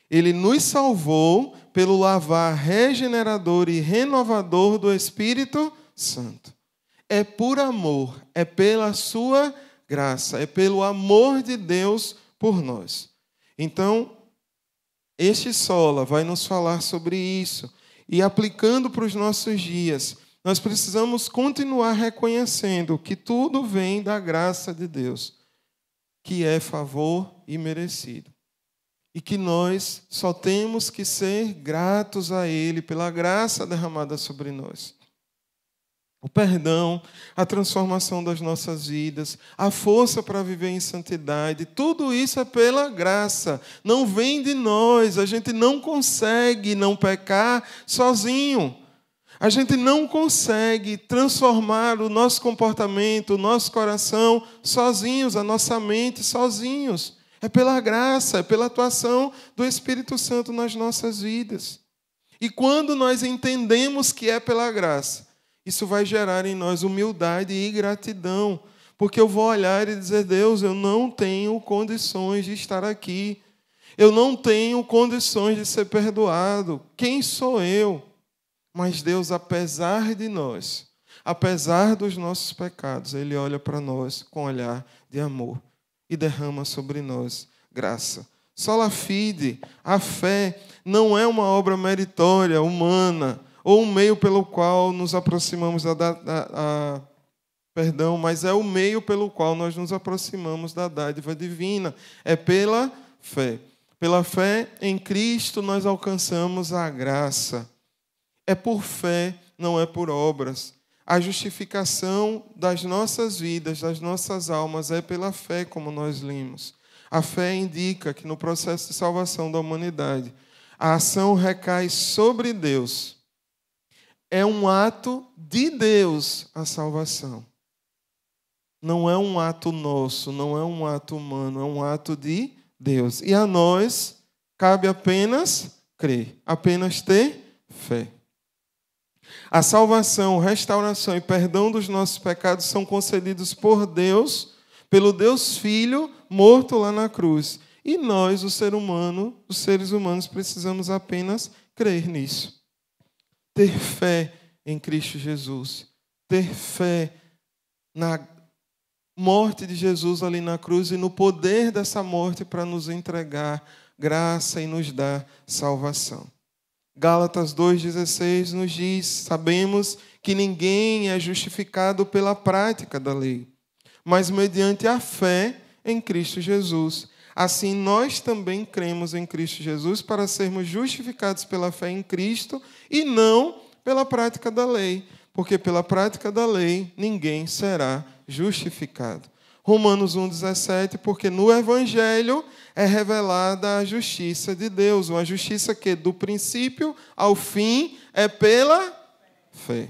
Ele nos salvou pelo lavar regenerador e renovador do Espírito Santo. É por amor, é pela sua graça, é pelo amor de Deus por nós. Então, este sola vai nos falar sobre isso. E aplicando para os nossos dias, nós precisamos continuar reconhecendo que tudo vem da graça de Deus, que é favor imerecido. e que nós só temos que ser gratos a Ele pela graça derramada sobre nós. O perdão, a transformação das nossas vidas, a força para viver em santidade, tudo isso é pela graça. Não vem de nós, a gente não consegue não pecar sozinho. A gente não consegue transformar o nosso comportamento, o nosso coração sozinhos, a nossa mente sozinhos. É pela graça, é pela atuação do Espírito Santo nas nossas vidas. E quando nós entendemos que é pela graça, isso vai gerar em nós humildade e gratidão, porque eu vou olhar e dizer: Deus, eu não tenho condições de estar aqui, eu não tenho condições de ser perdoado. Quem sou eu? Mas Deus, apesar de nós, apesar dos nossos pecados, Ele olha para nós com um olhar de amor e derrama sobre nós graça. Sola fide, a fé não é uma obra meritória, humana, ou um meio pelo qual nos aproximamos mas é o meio pelo qual nós nos aproximamos da dádiva divina. É pela fé. Pela fé em Cristo nós alcançamos a graça. É por fé, não é por obras. A justificação das nossas vidas, das nossas almas, é pela fé, como nós lemos. A fé indica que no processo de salvação da humanidade, a ação recai sobre Deus. É um ato de Deus a salvação. Não é um ato nosso, não é um ato humano, é um ato de Deus. E a nós cabe apenas crer, apenas ter fé. A salvação, restauração e perdão dos nossos pecados são concedidos por Deus, pelo Deus Filho, morto lá na cruz. E nós, os seres humanos, precisamos apenas crer nisso. Ter fé em Cristo Jesus. Ter fé na morte de Jesus ali na cruz e no poder dessa morte para nos entregar graça e nos dar salvação. Gálatas 2,16 nos diz: sabemos que ninguém é justificado pela prática da lei, mas mediante a fé em Cristo Jesus. Assim, nós também cremos em Cristo Jesus para sermos justificados pela fé em Cristo e não pela prática da lei, porque pela prática da lei ninguém será justificado. Romanos 1,17, porque no Evangelho é revelada a justiça de Deus, uma justiça que do princípio ao fim é pela fé.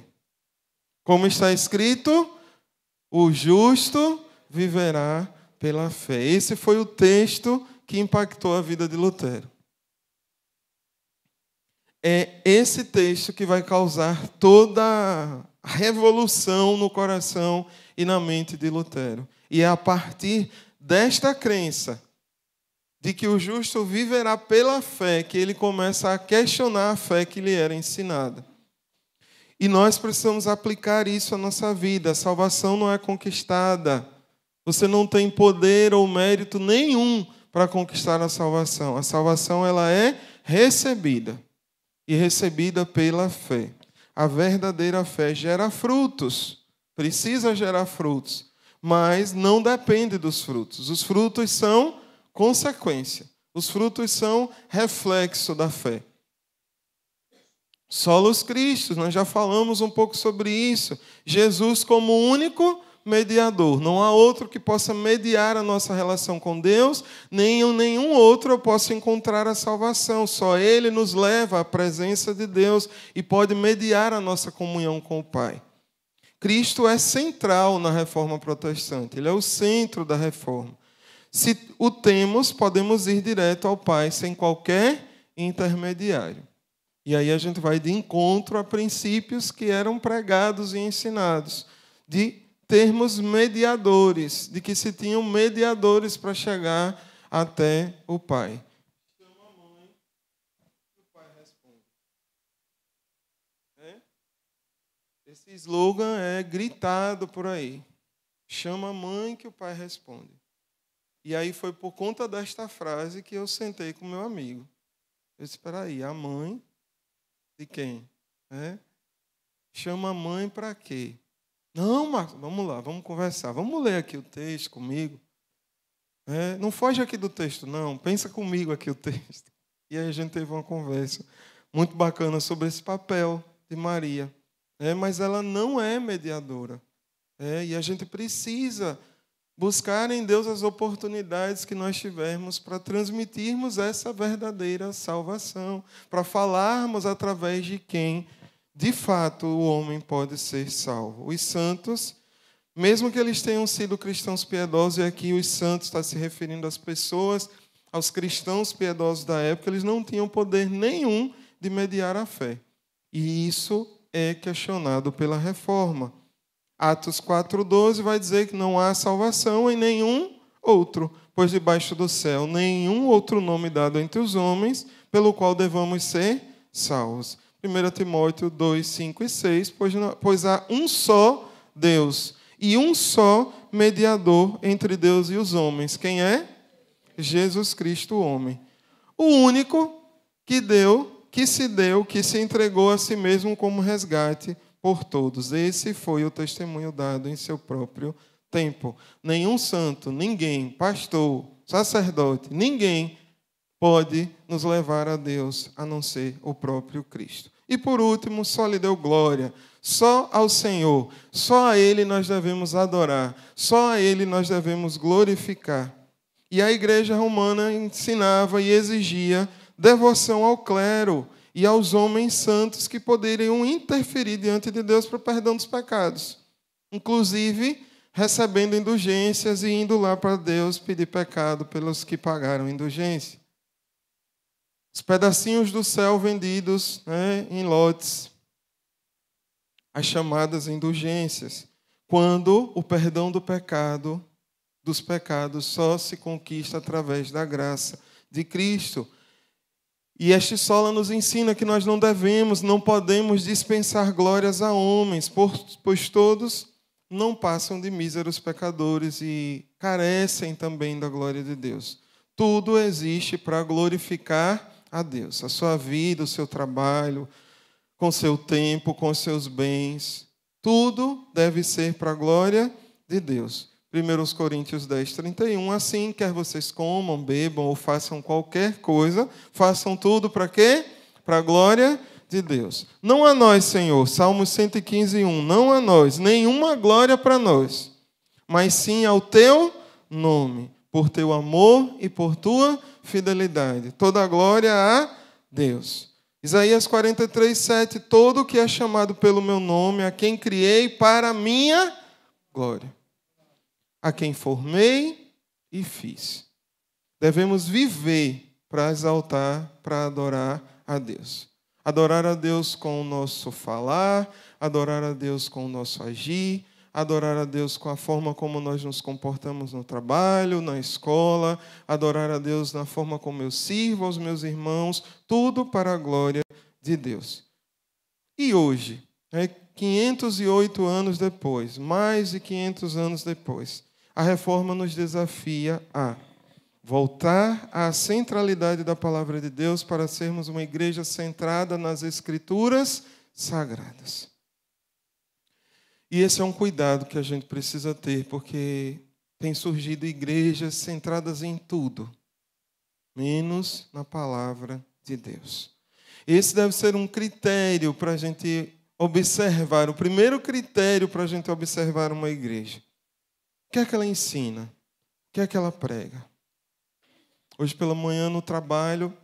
Como está escrito, o justo viverá pela fé. Esse foi o texto que impactou a vida de Lutero. É esse texto que vai causar toda a revolução no coração e na mente de Lutero. E é a partir desta crença de que o justo viverá pela fé que ele começa a questionar a fé que lhe era ensinada. E nós precisamos aplicar isso à nossa vida. A salvação não é conquistada. Você não tem poder ou mérito nenhum para conquistar a salvação. A salvação ela é recebida. E recebida pela fé. A verdadeira fé gera frutos. Precisa gerar frutos. Mas não depende dos frutos. Os frutos são consequência. Os frutos são reflexo da fé. Solos Christus, nós já falamos um pouco sobre isso. Jesus como único mediador. Não há outro que possa mediar a nossa relação com Deus, nem nenhum outro eu possa encontrar a salvação. Só Ele nos leva à presença de Deus e pode mediar a nossa comunhão com o Pai. Cristo é central na reforma protestante. Ele é o centro da reforma. Se o temos, podemos ir direto ao Pai, sem qualquer intermediário. E aí a gente vai de encontro a princípios que eram pregados e ensinados, de termos mediadores, de que se tinham mediadores para chegar até o Pai. Chama a mãe, o Pai responde. Esse slogan é gritado por aí. Chama a mãe que o Pai responde. E aí foi por conta desta frase que eu sentei com meu amigo. Eu disse, espera aí, a mãe de quem? Chama a mãe para quê? Não, Marcos, vamos lá, vamos conversar. Vamos ler aqui o texto comigo. Não foge aqui do texto, não. Pensa comigo aqui o texto. E aí a gente teve uma conversa muito bacana sobre esse papel de Maria. Mas ela não é mediadora. E a gente precisa buscar em Deus as oportunidades que nós tivermos para transmitirmos essa verdadeira salvação, para falarmos através de quem, de fato, o homem pode ser salvo. Os santos, mesmo que eles tenham sido cristãos piedosos, e aqui os santos está se referindo às pessoas, aos cristãos piedosos da época, eles não tinham poder nenhum de mediar a fé. E isso é questionado pela reforma. Atos 4,12 vai dizer que não há salvação em nenhum outro, pois debaixo do céu nenhum outro nome dado entre os homens, pelo qual devamos ser salvos. 1 Timóteo 2, 5 e 6, pois há um só Deus e um só mediador entre Deus e os homens. Quem é? Jesus Cristo, o homem. O único que se entregou a si mesmo como resgate por todos. Esse foi o testemunho dado em seu próprio tempo. Nenhum santo, ninguém, pastor, sacerdote, ninguém pode nos levar a Deus a não ser o próprio Cristo. E por último, só lhe deu glória. Só ao Senhor, só a Ele nós devemos adorar, só a Ele nós devemos glorificar. E a igreja romana ensinava e exigia devoção ao clero e aos homens santos que poderiam interferir diante de Deus para o perdão dos pecados. Inclusive, recebendo indulgências e indo lá para Deus pedir pecado pelos que pagaram indulgência. Os pedacinhos do céu vendidos em lotes, as chamadas indulgências, quando o perdão dos pecados só se conquista através da graça de Cristo. E este sola nos ensina que nós não podemos dispensar glórias a homens, pois todos não passam de míseros pecadores e carecem também da glória de Deus. Tudo existe para glorificar a Deus. A sua vida, o seu trabalho, com seu tempo, com seus bens. Tudo deve ser para a glória de Deus. 1 Coríntios 10, 31. Assim, quer vocês comam, bebam ou façam qualquer coisa, façam tudo para quê? Para a glória de Deus. Não a nós, Senhor. Salmos 115, 1. Não a nós, nenhuma glória para nós, mas sim ao teu nome, por teu amor e por tua fidelidade. Toda a glória a Deus. Isaías 43, 7. Todo que é chamado pelo meu nome, a quem criei para a minha glória, a quem formei e fiz. Devemos viver para exaltar, para adorar a Deus. Adorar a Deus com o nosso falar, adorar a Deus com o nosso agir, adorar a Deus com a forma como nós nos comportamos no trabalho, na escola, adorar a Deus na forma como eu sirvo aos meus irmãos, tudo para a glória de Deus. E hoje, 508 anos depois, mais de 500 anos depois, a reforma nos desafia a voltar à centralidade da palavra de Deus para sermos uma igreja centrada nas Escrituras sagradas. E esse é um cuidado que a gente precisa ter, porque tem surgido igrejas centradas em tudo, menos na palavra de Deus. Esse deve ser um critério para a gente observar, o primeiro critério para a gente observar uma igreja. O que é que ela ensina? O que é que ela prega? Hoje pela manhã no trabalho,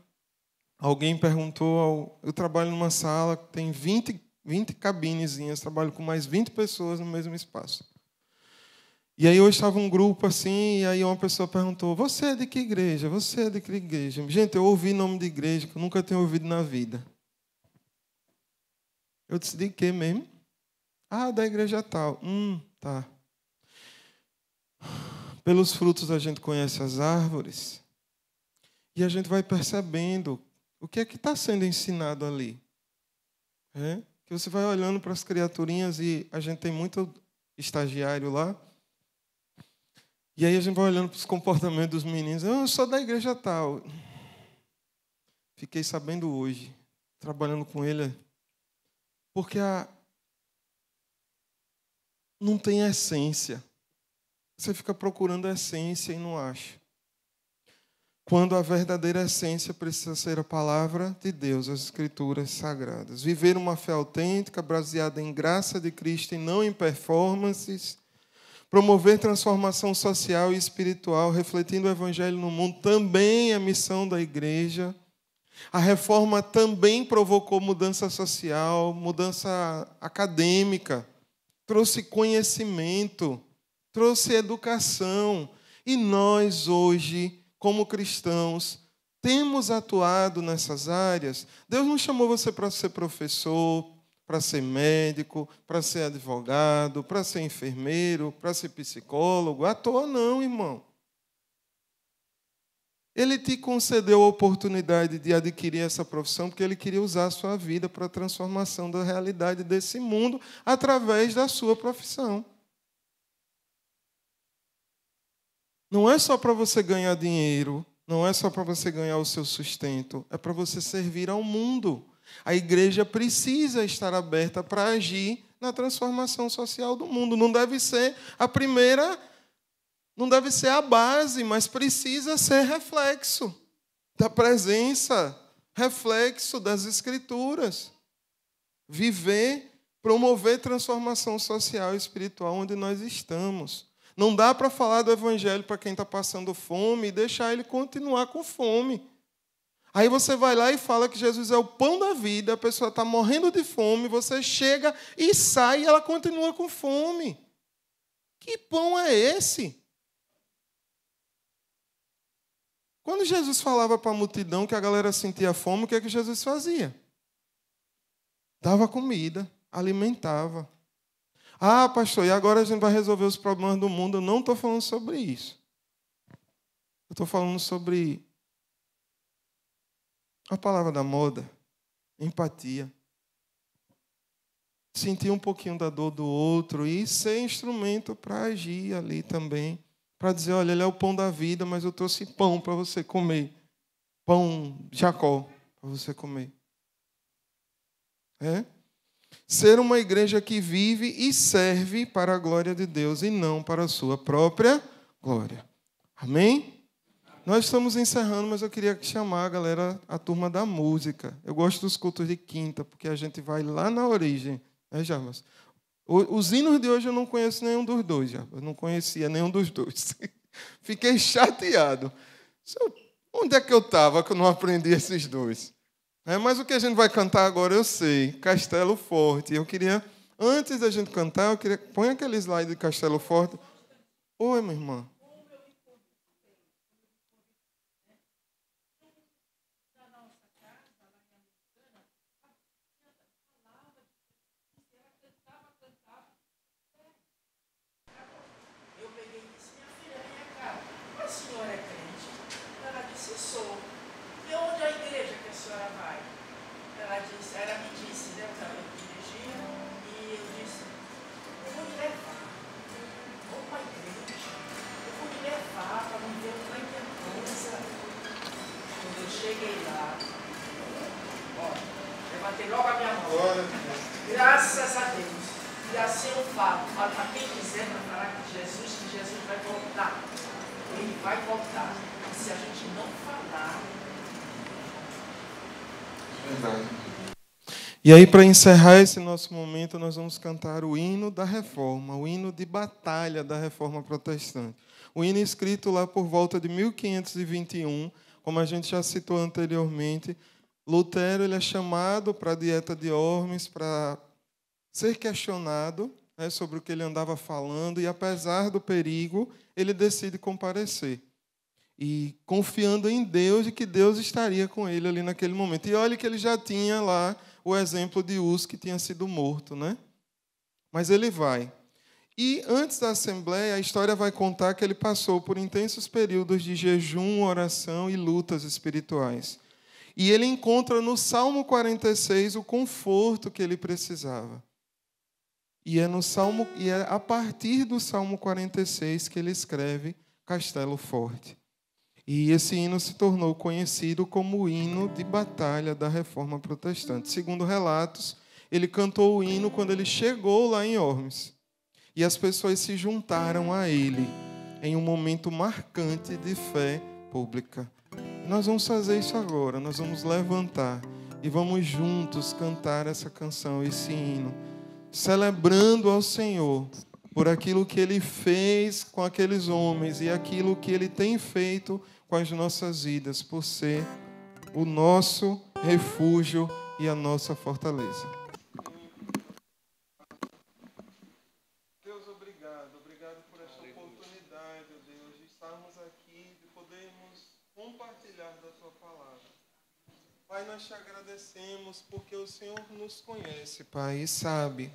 alguém perguntou, eu trabalho numa sala que tem 20 cabinezinhas, trabalho com mais 20 pessoas no mesmo espaço. E aí hoje estava um grupo assim, e aí uma pessoa perguntou, você é de que igreja? Você é de que igreja? Gente, eu ouvi nome de igreja que eu nunca tinha ouvido na vida. Eu disse, de quê mesmo? Ah, da igreja tal. Tá. Pelos frutos a gente conhece as árvores e a gente vai percebendo o que é que está sendo ensinado ali. Que você vai olhando para as criaturinhas e a gente tem muito estagiário lá. E aí a gente vai olhando para os comportamentos dos meninos. Eu sou da igreja tal. Fiquei sabendo hoje, trabalhando com ele, porque não tem essência. Você fica procurando a essência e não acha. quando a verdadeira essência precisa ser a palavra de Deus, as Escrituras Sagradas. Viver uma fé autêntica, baseada em graça de Cristo e não em performances. Promover transformação social e espiritual, refletindo o Evangelho no mundo, também é missão da igreja. A reforma também provocou mudança social, mudança acadêmica, trouxe conhecimento, trouxe educação. E nós hoje, como cristãos, temos atuado nessas áreas. Deus não chamou você para ser professor, para ser médico, para ser advogado, para ser enfermeiro, para ser psicólogo. À toa não, irmão. Ele te concedeu a oportunidade de adquirir essa profissão porque Ele queria usar a sua vida para a transformação da realidade desse mundo através da sua profissão. Não é só para você ganhar dinheiro, não é só para você ganhar o seu sustento, é para você servir ao mundo. A igreja precisa estar aberta para agir na transformação social do mundo. Não deve ser a primeira, não deve ser a base, mas precisa ser reflexo da presença, reflexo das Escrituras. Viver, promover transformação social e espiritual onde nós estamos. Não dá para falar do Evangelho para quem está passando fome e deixar ele continuar com fome. Aí você vai lá e fala que Jesus é o pão da vida, a pessoa está morrendo de fome, você chega e sai e ela continua com fome. Que pão é esse? Quando Jesus falava para a multidão que a galera sentia fome, o que é que Jesus fazia? Dava comida, alimentava. Ah, pastor, e agora a gente vai resolver os problemas do mundo? Eu não estou falando sobre isso. Eu estou falando sobre a palavra da moda, empatia. Sentir um pouquinho da dor do outro e ser instrumento para agir ali também. Para dizer, olha, ele é o pão da vida, mas eu trouxe pão para você comer. Pão Jacó para você comer. Ser uma igreja que vive e serve para a glória de Deus e não para a sua própria glória. Amém? Nós estamos encerrando, mas eu queria chamar a galera, a turma da música. Eu gosto dos cultos de quinta, porque a gente vai lá na origem. Jarbas? Os hinos de hoje eu não conheço nenhum dos dois, Jarbas. Eu não conhecia nenhum dos dois. Fiquei chateado. Onde é que eu estava que eu não aprendi esses dois? Mas o que a gente vai cantar agora eu sei. Castelo Forte. Eu queria, antes da gente cantar, põe aquele slide de Castelo Forte. Oi, minha irmã. Cheguei lá, levantei logo a minha mão. Graças a Deus. E assim eu falo para quem quiser para falar que Jesus vai voltar. Ele vai voltar. E se a gente não falar. Verdade. E aí, para encerrar esse nosso momento, nós vamos cantar o hino da reforma, o hino de batalha da reforma protestante. O hino escrito lá por volta de 1521. Como a gente já citou anteriormente, Lutero ele é chamado para a Dieta de Worms para ser questionado sobre o que ele andava falando e, apesar do perigo, ele decide comparecer. E confiando em Deus e que Deus estaria com ele ali naquele momento. E olha que ele já tinha lá o exemplo de Hus, que tinha sido morto, né? Mas ele vai. E antes da Assembleia, a história vai contar que ele passou por intensos períodos de jejum, oração e lutas espirituais. E ele encontra no Salmo 46 o conforto que ele precisava. E é a partir do Salmo 46 que ele escreve Castelo Forte. E esse hino se tornou conhecido como o hino de batalha da Reforma Protestante. Segundo relatos, ele cantou o hino quando ele chegou lá em Worms. E as pessoas se juntaram a ele em um momento marcante de fé pública. Nós vamos fazer isso agora. Nós vamos levantar e vamos juntos cantar essa canção, esse hino, celebrando ao Senhor por aquilo que Ele fez com aqueles homens e aquilo que Ele tem feito com as nossas vidas, por ser o nosso refúgio e a nossa fortaleza. Deus, obrigado por esta oportunidade, ó Deus, de estarmos aqui, de podermos compartilhar da Tua palavra. Pai, nós te agradecemos porque o Senhor nos conhece, Pai, e sabe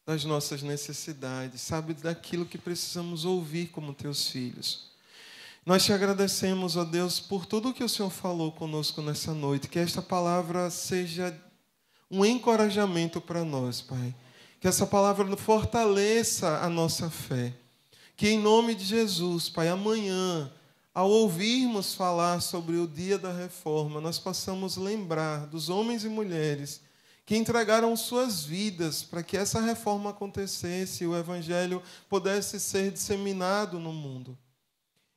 das nossas necessidades, sabe daquilo que precisamos ouvir como Teus filhos. Nós te agradecemos, ó Deus, por tudo que o Senhor falou conosco nessa noite, que esta palavra seja um encorajamento para nós, Pai. Que essa palavra fortaleça a nossa fé. Que em nome de Jesus, Pai, amanhã, ao ouvirmos falar sobre o dia da reforma, nós possamos lembrar dos homens e mulheres que entregaram suas vidas para que essa reforma acontecesse e o Evangelho pudesse ser disseminado no mundo.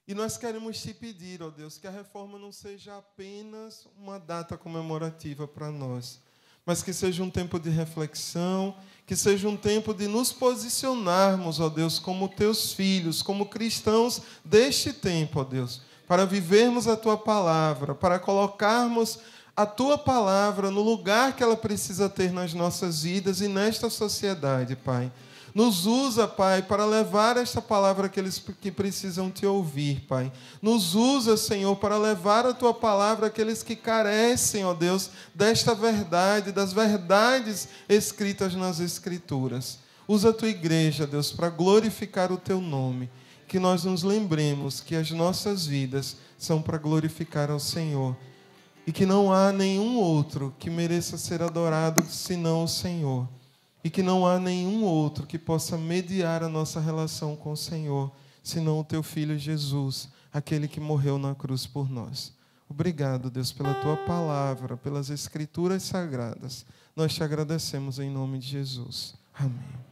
E nós queremos te pedir, ó Deus, que a reforma não seja apenas uma data comemorativa para nós, mas que seja um tempo de reflexão, que seja um tempo de nos posicionarmos, ó Deus, como teus filhos, como cristãos deste tempo, ó Deus, para vivermos a tua palavra, para colocarmos a tua palavra no lugar que ela precisa ter nas nossas vidas e nesta sociedade, Pai. Nos usa, Pai, para levar esta palavra àqueles que precisam te ouvir, Pai. Nos usa, Senhor, para levar a tua palavra àqueles que carecem, ó Deus, desta verdade, das verdades escritas nas Escrituras. Usa a tua igreja, Deus, para glorificar o teu nome. Que nós nos lembremos que as nossas vidas são para glorificar ao Senhor. E que não há nenhum outro que mereça ser adorado senão o Senhor. E que não há nenhum outro que possa mediar a nossa relação com o Senhor, senão o teu Filho Jesus, aquele que morreu na cruz por nós. Obrigado, Deus, pela tua palavra, pelas Escrituras sagradas. Nós te agradecemos em nome de Jesus. Amém.